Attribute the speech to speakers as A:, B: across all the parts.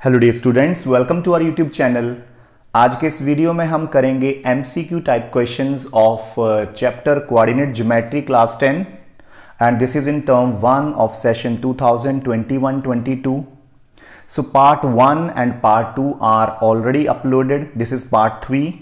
A: Hello dear students, welcome to our YouTube channel. आज के इस वीडियो में हम करेंगे MCQ type questions of chapter coordinate geometry class 10 and this is in term 1 of session 2021-22। So part 1 and part 2 are already uploaded. This is part 3।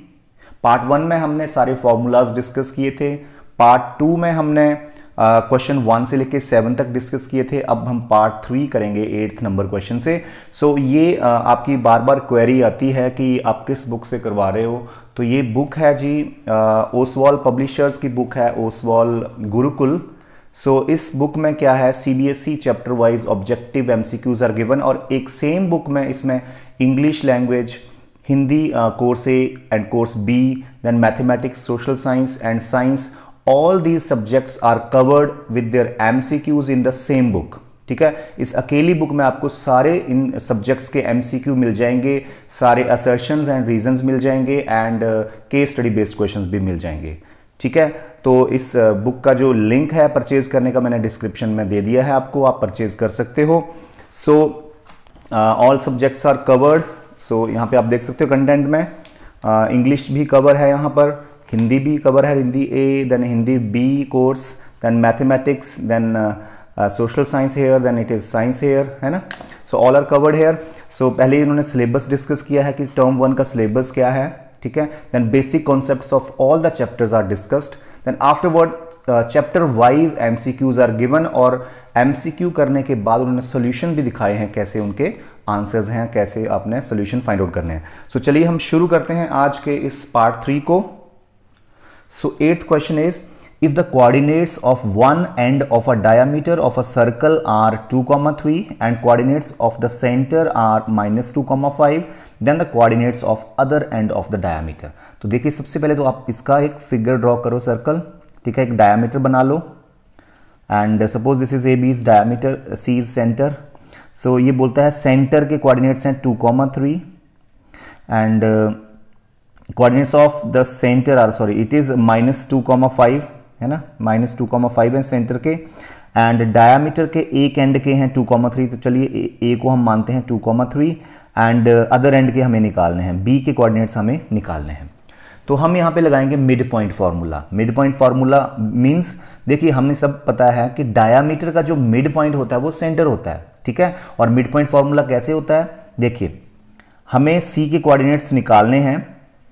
A: Part 1 में हमने सारे formulas discuss किए थे। पार्ट 2 में हमने क्वेश्चन 1 से लेके 7 तक डिस्कस किए थे। अब हम पार्ट 3 करेंगे 8th नंबर क्वेश्चन से। सो ये आपकी बार बार क्वेरी आती है कि आप किस बुक से करवा रहे हो। तो ये बुक है जी, ओसवाल पब्लिशर्स की बुक है, ओसवाल गुरुकुल। सो इस बुक में क्या है, CBSE chapter wise objective MCQs are given, और एक सेम बुक में इसमें English language, Hindi course A and course B, then mathematics, social science and science, all these subjects are covered with their MCQs in the same book। ठीक है, इस अकेली book में आपको सारे इन सब्जेक्ट्स के MCQ मिल जाएंगे, सारे assertions and reasons मिल जाएंगे and case study based questions भी मिल जाएंगे। ठीक है, तो इस बुक का जो लिंक है परचेज करने का मैंने डिस्क्रिप्शन में दे दिया है आपको, आप परचेज कर सकते हो। So all subjects are covered. So यहाँ पे आप देख सकते हो कंटेंट में इंग्लिश भी कवर है, यहाँ पर हिंदी भी कवर है, Hindi A, then Hindi B course, then mathematics, then social science here, then it is science here, है ना। So all are covered here. So पहले इन्होंने सिलेबस डिस्कस किया है कि टर्म 1 का सिलेबस क्या है। ठीक है, then basic concepts of all the chapters are discussed, then afterward chapter wise MCQs are given, और एमसीक्यू करने के बाद उन्होंने सोल्यूशन भी दिखाए हैं, कैसे उनके आंसर्स हैं, कैसे आपने सोल्यूशन फाइंड आउट करने हैं। सो चलिए हम शुरू करते हैं आज के इस पार्ट 3 को। So 8th question is, if the coordinates of one end of a diameter of a circle are 2,3 and coordinates of the center are -2,5, then the coordinates of other end of the diameter। तो देखिए, सबसे पहले तो आप इसका एक figure draw करो, circle. ठीक है, एक डायमीटर बना लो and suppose this is A B is diameter, C is centre. So ये बोलता है सेंटर के कोऑर्डिनेट्स हैं 2,3 and coordinates of the centre are, sorry it is -2,5, है ना, -2,5 है सेंटर के, एंड डायमीटर के एक एंड के हैं 2,3। तो चलिए ए को हम मानते हैं 2,3 एंड अदर एंड के हमें निकालने हैं, बी के कोऑर्डिनेट्स हमें निकालने हैं। तो हम यहाँ पे लगाएंगे mid point formula. Mid point formula means, देखिए हमें सब पता है कि डायमीटर का जो मिड पॉइंट होता है वो सेंटर होता है। ठीक है, और मिड पॉइंट फार्मूला कैसे होता है, देखिए हमें सी के कोऑर्डिनेट्स निकालने हैं,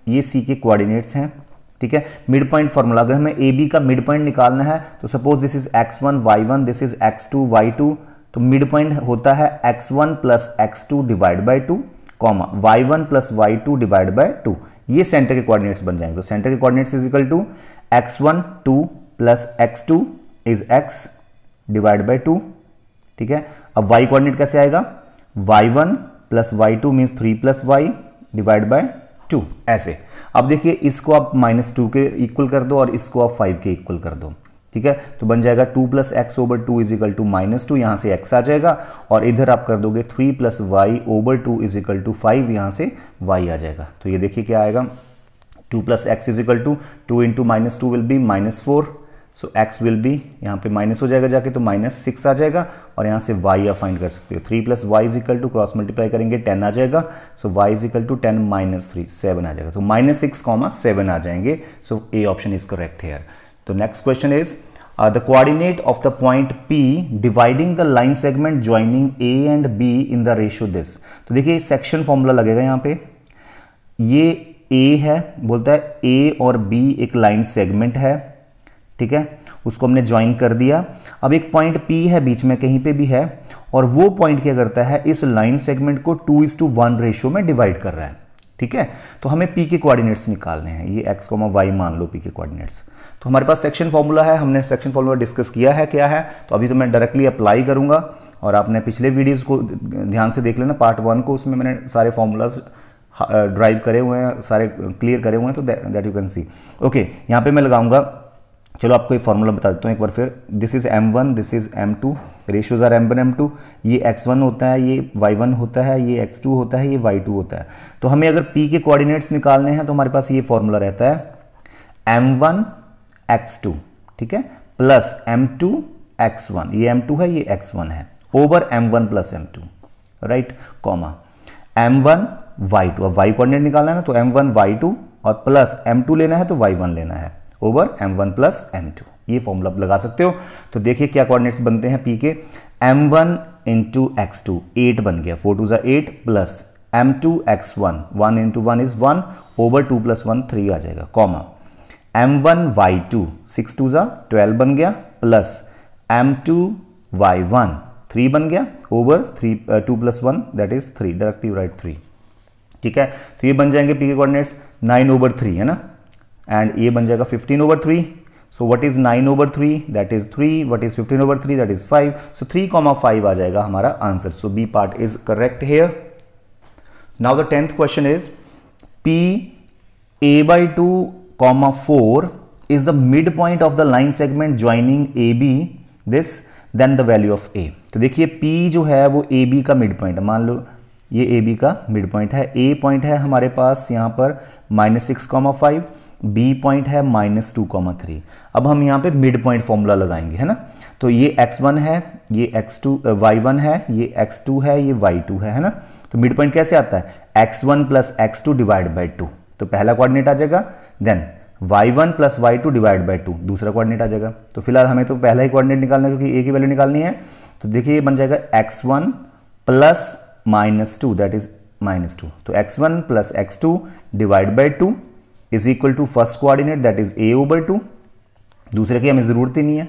A: ये सी के कोऑर्डिनेट्स हैं। ठीक है, मिड पॉइंट फार्मूला, अगर हमें ए बी का मिड पॉइंट निकालना है तो suppose this is x1 y1, this is x2 y2, तो मिड पॉइंट होता है x1 plus x2 divide by 2, comma y1 plus y2 divide by 2। ये सेंटर के कोऑर्डिनेट्स बन जाएंगे। तो सेंटर के coordinates is equal to x1 2 plus x2 is x divide by 2। ठीक है, अब y कोऑर्डिनेट कैसे आएगा, y1 plus y2 means 3 plus y divide by 2, ऐसे। अब देखिए इसको आप -2 के इक्वल कर दो और इसको आप 5 के इक्वल कर दो। ठीक है, तो बन जाएगा 2 plus X over 2 is equal to -2, यहां से x आ जाएगा, और इधर आप कर दोगे 3 plus Y over 2 is equal to 5, यहां से y आ जाएगा। तो ये देखिए क्या आएगा, 2 plus X is equal to 2 into -2 will be -4, so x will be, यहाँ पे माइनस हो जाएगा जाके तो -6 आ जाएगा, और यहाँ से y आप फाइंड कर सकते हो। 3 plus Y is equal to, cross multiply करेंगे 10 आ जाएगा, so y is equal to 10 minus 3 7 आ जाएगा, तो -6, 7 आ जाएंगे। So A option is correct here. तो next question is the coordinate of the point P dividing the line segment joining A and B in the ratio this. तो देखिए section formula लगेगा यहाँ पे, ये A है, बोलता है A और B एक लाइन सेगमेंट है। ठीक है, उसको हमने ज्वाइन कर दिया। अब एक पॉइंट P है बीच में, कहीं पे भी है, और वो पॉइंट क्या करता है, इस लाइन सेगमेंट को 2:1 रेशियो में डिवाइड कर रहा है। ठीक है, तो हमें P के कोऑर्डिनेट्स निकालने हैं, ये x, y मान लो P के कोऑर्डिनेट्स। तो हमारे पास सेक्शन फॉर्मूला है, हमने सेक्शन फॉर्मूला डिस्कस किया है क्या है, तो अभी तो मैं डायरेक्टली अप्लाई करूंगा, और आपने पिछले वीडियोस को ध्यान से देख लेना, पार्ट 1 को, उसमें मैंने सारे फॉर्मूलाज ड्राइव करे हुए हैं, सारे क्लियर करे हुए हैं, तो that you can see. Okay, यहाँ पे मैं लगाऊंगा, चलो आपको ये फॉर्मूला बता देता हूँ एक बार फिर। This is m1, this is m2, ratios are m1 m2, ये x1 होता है, ये y1 होता है, ये x2 होता है, ये y2 होता है। तो हमें अगर p के कोऑर्डिनेट्स निकालने हैं तो हमारे पास ये फॉर्मूला रहता है m1 x2, ठीक है, प्लस m2 x1, ये m2 है, ये x1 है, over m1 plus m2, right, comma m1 y2, अब y कोऑर्डिनेट निकालना है ना, तो m1 y2 और प्लस m2 लेना है तो y1 लेना है ओवर m1 प्लस m2, ये फॉर्मूला आप लगा सकते हो। तो देखिए क्या कोऑर्डिनेट्स बनते हैं p के, m1 इंटू x2 8 बन गया, 4 2 8 plus m2 x1 1 into 1 is 1 over 2 plus 1 3 आ जाएगा, कॉमा m1 y2 6 2 12 बन गया प्लस m2 y1 3 बन गया over 2 plus 1 that is 3, directly right 3। ठीक है, तो ये बन जाएंगे पी के कोऑर्डिनेट्स 9 ओवर 3 है ना, एंड ये बन जाएगा 15 over 3। So what is 9 over 3, that is 3, what is 15 over 3, that is 5। So 3,5 आ जाएगा हमारा answer. So B part is correct here. Now the 10th question is p a/2, 4 is the midpoint of the line segment joining AB this then the value of A। तो देखिए P जो है वो AB का mid point है, मान लो ये AB का मिड पॉइंट है, A पॉइंट है हमारे पास यहाँ पर -6,5, B पॉइंट है -2,3। अब हम यहाँ पे मिड पॉइंट फॉर्मूला लगाएंगे है ना, तो ये x1 है, ये x2 y1 है, ये x2 है, ये y2 है ना। तो मिड पॉइंट कैसे आता है, x1 plus x2 divide by 2, तो पहला कोऑर्डिनेट आ जाएगा, then y1 plus y2 divide by 2 दूसरा कोऑर्डिनेट आ जाएगा। तो फिलहाल हमें तो पहला ही कोऑर्डिनेट निकालना है क्योंकि a की वैल्यू निकालनी है। तो देखिए ये बन जाएगा x1 प्लस -2 दैट इज -2, तो x1 plus x2 divide by 2 is equal to first coordinate that is a over 2, दूसरे की हमें जरूरत ही नहीं है,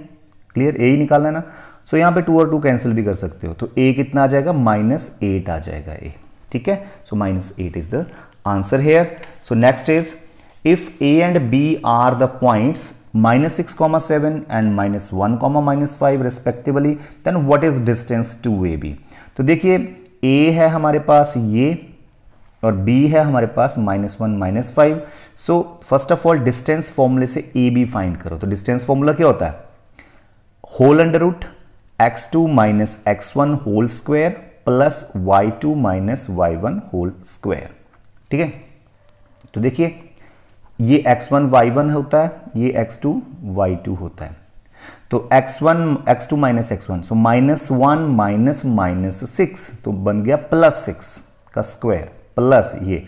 A: क्लियर, a ही निकालना है ना। सो यहाँ पे 2 और 2 कैंसिल भी कर सकते हो, तो a कितना आ जाएगा, -8 आ जाएगा a। ठीक है, सो -8 is the answer hair. So next is if A and B are the points -6,7 and -1, -5 respectively, then what is distance to AB। तो देखिए A है हमारे पास ये और B है हमारे पास -1, -5। So first of all distance फॉर्मूले से AB फाइंड करो। तो डिस्टेंस फॉर्मूला क्या होता है, whole under root x2 minus x1 whole square plus y2 minus y1 whole square. ठीक है, तो देखिए ये x1 y1 होता है, ये x2 y2 होता है। तो x2 माइनस x1, सो -1 माइनस -6, तो बन गया +6 का स्क्वायर प्लस ये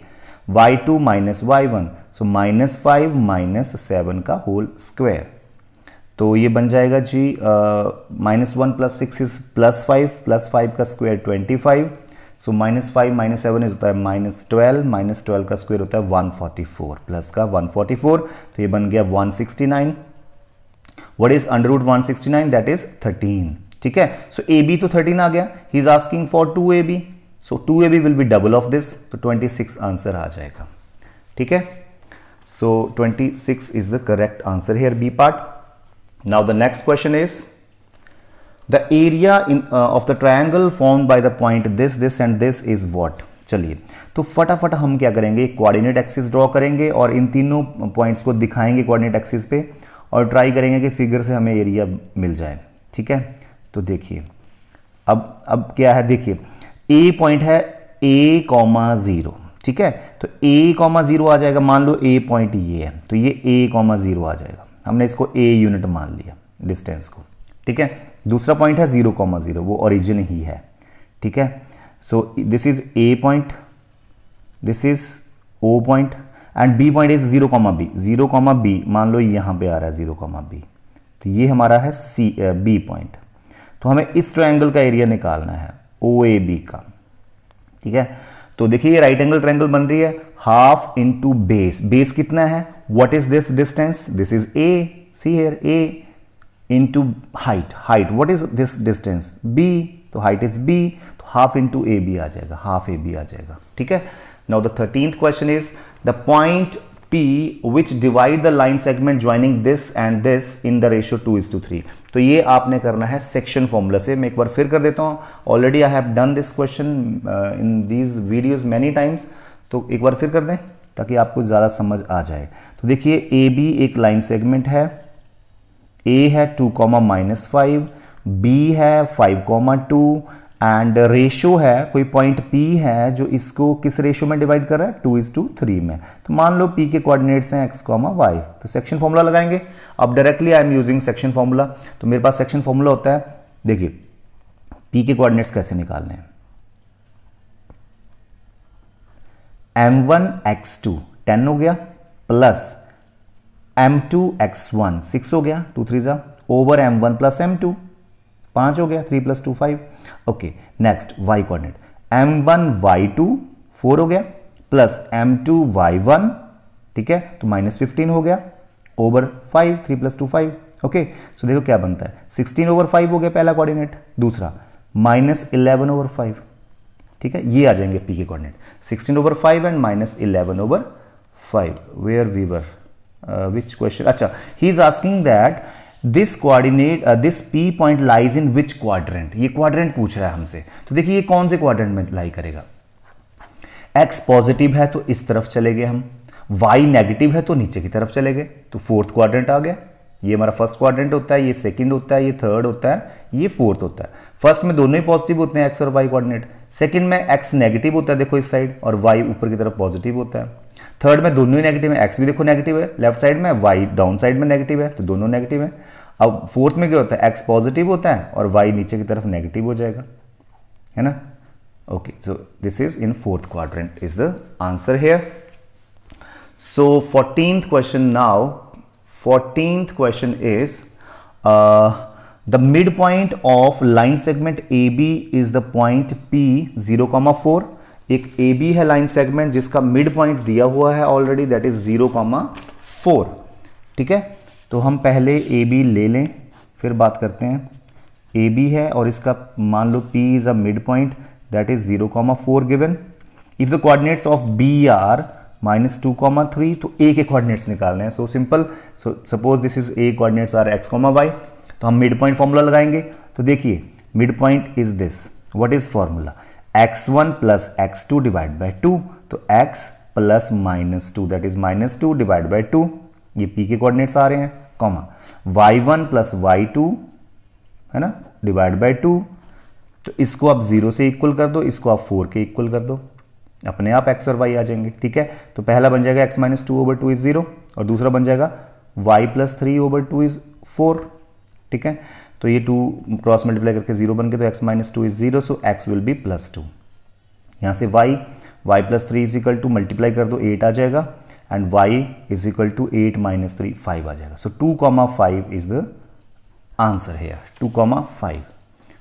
A: y2 माइनस y1, सो -5 माइनस 7 का होल स्क्वायर। तो ये बन जाएगा जी -1 प्लस 6 इज +5, +5 का स्क्वायर 25, सो -5 माइनस 7 होता है -12 का स्क्वायर होता है 144, प्लस का 144, तो ये बन गया 169। What is under root 169, that is 13। ठीक है, सो AB तो 13 आ गया, he is asking for 2AB, so 2AB will be double of this, तो 26 आंसर आ जाएगा। ठीक है, so 26 is the correct answer here, B part. Now the next question is the area of the triangle formed by the point this and this is what। चलिए तो फटाफट हम क्या करेंगे, कोऑर्डिनेट एक्सिस ड्रॉ करेंगे और इन तीनों पॉइंट्स को दिखाएंगे कोऑर्डिनेट एक्सिस पे और ट्राई करेंगे कि फिगर से हमें एरिया मिल जाए। ठीक है, तो देखिए अब क्या है, देखिए A पॉइंट है A,0। ठीक है, तो A,0 आ जाएगा, मान लो A पॉइंट ये है, तो ये A,0 आ जाएगा, हमने इसको A यूनिट मान लिया डिस्टेंस को। ठीक है, दूसरा पॉइंट है 0,0, वो ओरिजिन ही है। ठीक है, so this is A point, this is O point and B point is 0,B, 0,B मान लो यहां पे आ रहा है 0,B, तो ये हमारा है B पॉइंट। तो हमें इस ट्रायंगल का एरिया निकालना है OAB का। ठीक है, तो देखिए ये राइट एंगल ट्रायंगल बन रही है, हाफ इंटू बेस, बेस कितना है, what is this distance, this is A, see here A into height, what is this distance, B, तो height is B, तो half into AB आ जाएगा, half AB आ जाएगा। ठीक है, now the 13th question is the point P which divide the line segment joining this and this in the ratio 2:3। तो ये आपने करना है सेक्शन फॉर्मूला से। मैं एक बार फिर कर देता हूँ, already I have done this question in these videos many times, तो एक बार फिर कर दें ताकि आपको ज़्यादा समझ आ जाए। तो देखिए AB एक लाइन सेगमेंट है, A है 2,-5, B है 5,2 एंड रेशो है कोई पॉइंट P है जो इसको किस रेशो में डिवाइड कर रहा है, 2:3 में। तो मान लो P के कोऑर्डिनेट्स हैं x, y, तो सेक्शन फॉर्मूला लगाएंगे। अब directly I am using section formula, तो मेरे पास सेक्शन फॉर्मूला होता है, देखिए P के कोऑर्डिनेट्स कैसे निकालने हैं। m1 x2 10 हो गया प्लस m2 x1 6 हो गया 2 3 जा ओवर m1 प्लस m2 5 हो गया 3 + 2 5। Okay next y coordinate m1 y2 4 हो गया प्लस m2 y1 ठीक है तो -15 हो गया ओवर 5 3 + 2 5। ओके सो देखो क्या बनता है 16/5 हो गया पहला कोऑर्डिनेट, दूसरा -11/5 ठीक है ये आ जाएंगे p के coordinate 16/5 and -11/5 where we were which question. अच्छा he is asking that this coordinate this p point lies in which quadrant, ये क्वाड्रेंट पूछ रहा है हमसे। तो देखिए ये कौन से क्वाड्रेंट में लाई करेगा, x पॉजिटिव है तो इस तरफ चले गए हम, y नेगेटिव है तो नीचे की तरफ चले गए, तो फोर्थ क्वाड्रेंट आ गया। ये हमारा फर्स्ट क्वाड्रेंट होता है, ये सेकंड होता है, ये थर्ड होता है, ये फोर्थ होता है। फर्स्ट में दोनों ही पॉजिटिव होते हैं x और y कोऑर्डिनेट, सेकंड में x नेगेटिव होता है देखो इस साइड और y ऊपर की तरफ पॉजिटिव होता है, थर्ड में दोनों ही नेगेटिव है, x भी देखो नेगेटिव है लेफ्ट साइड में, y डाउन साइड में नेगेटिव है तो दोनों नेगेटिव है। अब फोर्थ में क्या होता है x पॉजिटिव होता है और y नीचे की तरफ नेगेटिव हो जाएगा, है ना। Okay so this is in fourth quadrant is the answer here. So 14th question now, 14th question is the midpoint of line segment AB is the point P 0,4। एक AB है line segment जिसका mid point दिया हुआ है already that is 0,4 ठीक है। तो हम पहले AB ले लें फिर बात करते हैं। AB है और इसका मान लो P is a midpoint that is 0,4 given। If the coordinates of B are -2,3 तो A के कोऑर्डिनेट्स निकालने हैं। So simple, so suppose this is A coordinates are x, y, तो हम मिड पॉइंट फॉर्मूला लगाएंगे। तो देखिए mid point is this, what is formula x1 + x2 divide by 2, तो x + -2 that is -2 divide by 2, ये P के coordinates आ रहे हैं, कॉमा y1 + y2 है ना डिवाइड बाय 2, तो इसको आप 0 से इक्वल कर दो, इसको आप 4 के इक्वल कर दो, अपने आप x और y आ जाएंगे ठीक है। तो पहला बन जाएगा x - 2/2 इज 0 और दूसरा बन जाएगा y + 3/2 इज 4 ठीक है। तो ये 2 क्रॉस मल्टीप्लाई करके 0 बन गए तो x - 2 is 0, so x will be +2। यहाँ से y + 3 is equal to multiply कर दो 8 आ जाएगा and y is equal to 8 - 3 5 आ जाएगा। So 2,5 is the answer here, 2,5।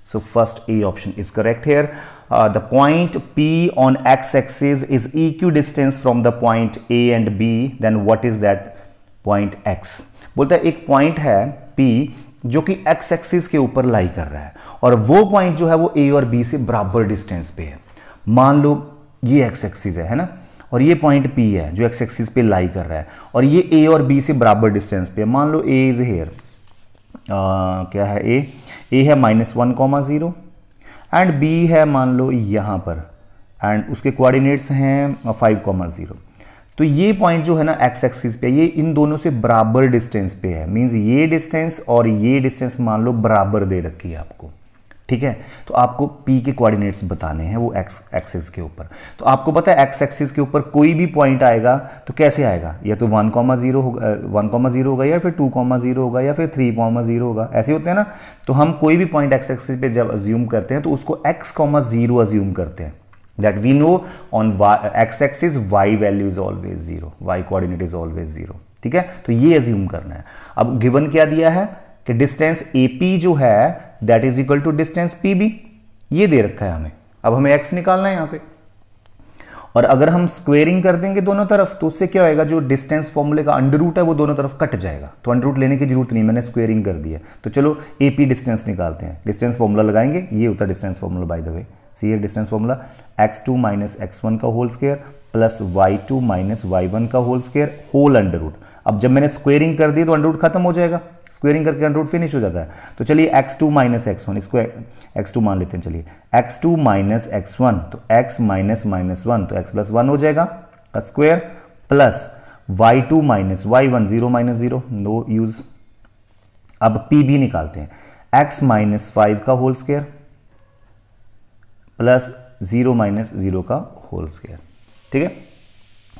A: So first A option is correct here. The point P on x-axis is equidistant from the point A and B. Then what is that point X? बोलता है एक point है P जो कि x axis के ऊपर लाई कर रहा है और वो पॉइंट जो है वो A और B से बराबर डिस्टेंस पे है। मान लो ये x एक्सिस है ना, और ये पॉइंट P है जो x एक्सिस पे लाई कर रहा है और ये A और B से बराबर डिस्टेंस पे है। मान लो A इज हेयर, क्या है A है -1,0 एंड B है मान लो यहाँ पर एंड उसके कोऑर्डिनेट्स हैं 5,0। तो ये पॉइंट जो है ना x एक्सिस पे, ये इन दोनों से बराबर डिस्टेंस पे है, मींस ये डिस्टेंस और ये डिस्टेंस मान लो बराबर दे रखी है आपको ठीक है। तो आपको P के कोऑर्डिनेट्स बताने हैं वो x एक्सिस के ऊपर। तो आपको पता है x एक्सिस के ऊपर कोई भी पॉइंट आएगा तो कैसे आएगा, या तो 1,0 होगा, 1,0 होगा या फिर 2,0 होगा या फिर 3,0 होगा, ऐसे होते हैं ना। तो हम कोई भी पॉइंट x एक्सिस पे जब अज्यूम करते हैं तो उसको x,0 अज्यूम करते हैं, that we know on x axis y value is always 0, y coordinate is always 0 ठीक है। तो ये अज्यूम करना है। अब गिवन क्या दिया है कि डिस्टेंस AP जो है that is equal to distance PB, ये दे रखा है हमें। अब हमें x निकालना है यहां से, और अगर हम स्क्वेयरिंग कर देंगे दोनों तरफ तो उससे क्या होएगा, जो डिस्टेंस फॉर्मूले का अंडर रूट है वो दोनों तरफ कट जाएगा, तो अंडर रूट लेने की जरूरत नहीं, मैंने स्क्वेयरिंग कर दी है। तो चलो AP डिस्टेंस निकालते हैं, डिस्टेंस फॉर्मूला लगाएंगे, ये होता है distance formula by the way, see distance formula x2 - x1 का whole square plus y2 - y1 का whole square whole under root. अब जब मैंने स्क्वेयरिंग कर दी तो अंडर रूट खत्म हो जाएगा, स्क्वेयरिंग करके अंडर रूट फिनिश हो जाता है। तो चलिए x2 - x1, इसको x2 मान लेते हैं, चलिए x2 - x1 तो x -1 तो x + 1 हो जाएगा का square plus y2 - y1 0 - 0 no use. अब PB निकालते हैं, x - 5 का होल स्क्वायर प्लस 0 - 0 का होल स्क्वायर ठीक है।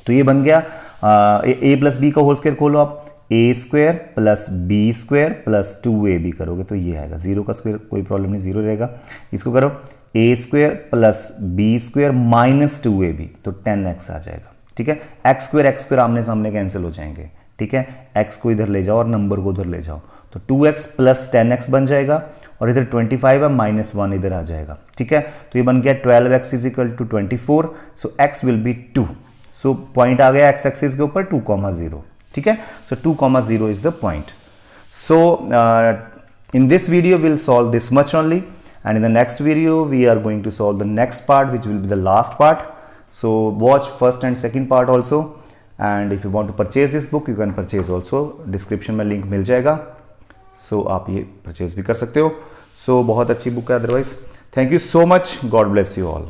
A: तो ये बन गया a + b का होल स्क्वायर खोलो आप, a² + b² + 2ab करोगे तो ये आएगा 0 का स्क्वायर, कोई प्रॉब्लम नहीं 0 रहेगा। इसको करो A square plus B square minus 2ab, तो 10x आ जाएगा। ठीक है, एक्स स्क्वेयर आमने सामने कैंसिल हो जाएंगे। ठीक है, x को इधर ले जाओ और नंबर को उधर ले जाओ, तो 2x प्लस 10x बन जाएगा और इधर 25 है, -1 इधर आ जाएगा। ठीक है, तो ये बन गया 12x is equal to 24, so x will be 2। So point आ गया x एक्सिस के ऊपर 2,0। ठीक है, so 2,0 is the point. So in this video we'll solve this much only, and in the next video we are going to solve the next part, which will be the last part. So watch first and second part also, and if you want to purchase this book you can purchase also, description में link मिल जाएगा, so आप ये purchase भी कर सकते हो। So बहुत अच्छी book है otherwise। Thank you so much, God bless you all।